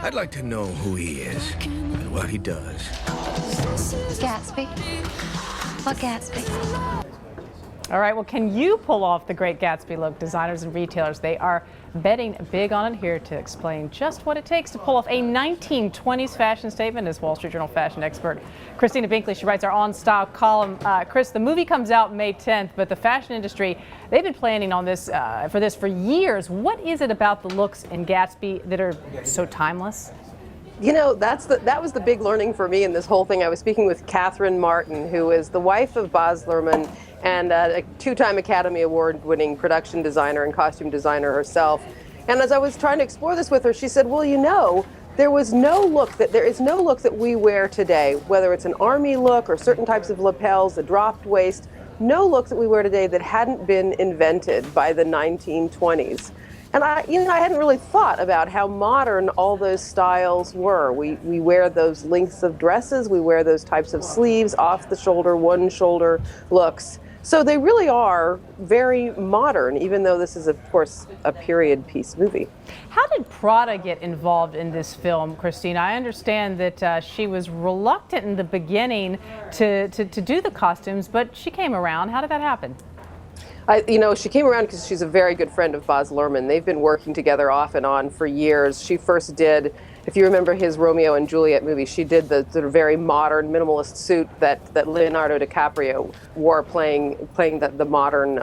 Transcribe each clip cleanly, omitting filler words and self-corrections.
I'd like to know who he is and what he does. Gatsby? What Gatsby? All right, well, can you pull off the Great Gatsby look? Designers and retailers, they are betting big on it. Here to explain just what it takes to pull off a 1920s fashion statement is Wall Street Journal fashion expert Christina Binkley. She writes our On Style column. Chris, the movie comes out May 10th, but the fashion industry, they've been planning on this for years. What is it about the looks in Gatsby that are so timeless? You know, that was the big learning for me in this whole thing. I was speaking with Catherine Martin, who is the wife of Baz Luhrmann and a two-time Academy Award-winning production designer and costume designer herself. And as I was trying to explore this with her, she said, well, you know, there is no look that we wear today, whether it's an army look or certain types of lapels, the dropped waist, no look that we wear today that hadn't been invented by the 1920s. And I hadn't really thought about how modern all those styles were. We wear those lengths of dresses, we wear those types of sleeves, off the shoulder, one shoulder looks. So they really are very modern, even though this is, of course, a period piece movie. How did Prada get involved in this film, Christina? I understand that she was reluctant in the beginning to do the costumes, but she came around. How did that happen? She came around because she's a very good friend of Baz Luhrmann. They've been working together off and on for years. She first did, if you remember his Romeo and Juliet movie, she did the sort of very modern minimalist suit that Leonardo DiCaprio wore playing the modern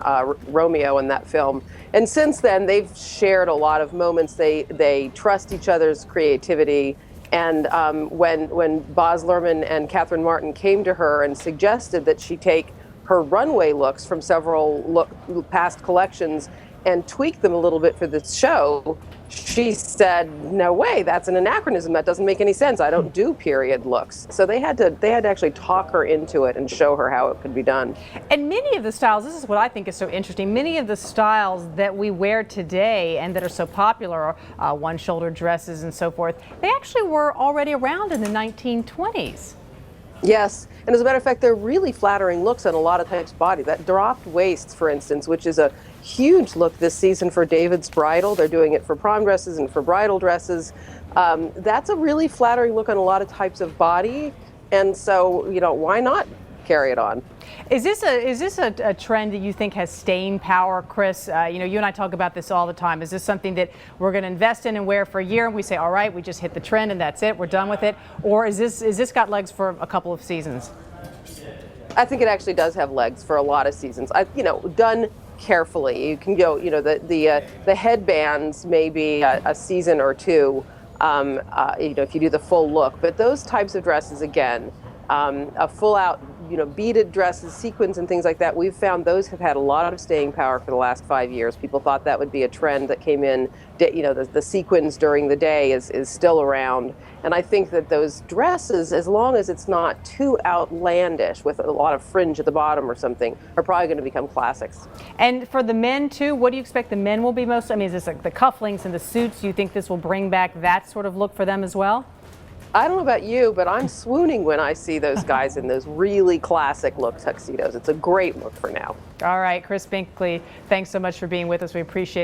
Romeo in that film. And since then, they've shared a lot of moments. They trust each other's creativity. And when Baz Luhrmann and Catherine Martin came to her and suggested that she take her runway looks from several past collections and tweak them a little bit for this show, she said, no way, that's an anachronism. That doesn't make any sense. I don't do period looks. So they had to actually talk her into it and show her how it could be done. And many of the styles, this is what I think is so interesting, many of the styles that we wear today and that are so popular, one-shoulder dresses and so forth, they actually were already around in the 1920s. Yes, and as a matter of fact, they're really flattering looks on a lot of types of body. That dropped waist, for instance, which is a huge look this season for David's bridal. They're doing it for prom dresses and for bridal dresses. That's a really flattering look on a lot of types of body, and so, why not carry it on? Is this a trend that you think has staying power, Chris? You and I talk about this all the time. Is this something that we're going to invest in and wear for a year and we say, all right, we just hit the trend and that's it, we're done with it? Or is this got legs for a couple of seasons? I think it actually does have legs for a lot of seasons. Done carefully. You can go, the headbands maybe a season or two, if you do the full look. But those types of dresses, again, a full out, beaded dresses, sequins and things like that, we've found those have had a lot of staying power for the last 5 years. People thought that would be a trend that came in, the sequins during the day is still around. And I think that those dresses, as long as it's not too outlandish with a lot of fringe at the bottom or something, are probably going to become classics. And for the men too, what do you expect the men will be most? I mean, is this like the cufflinks and the suits? Do you think this will bring back that sort of look for them as well? I don't know about you, but I'm swooning when I see those guys in those really classic look tuxedos. It's a great look for now. All right, Chris Binkley, thanks so much for being with us. We appreciate it.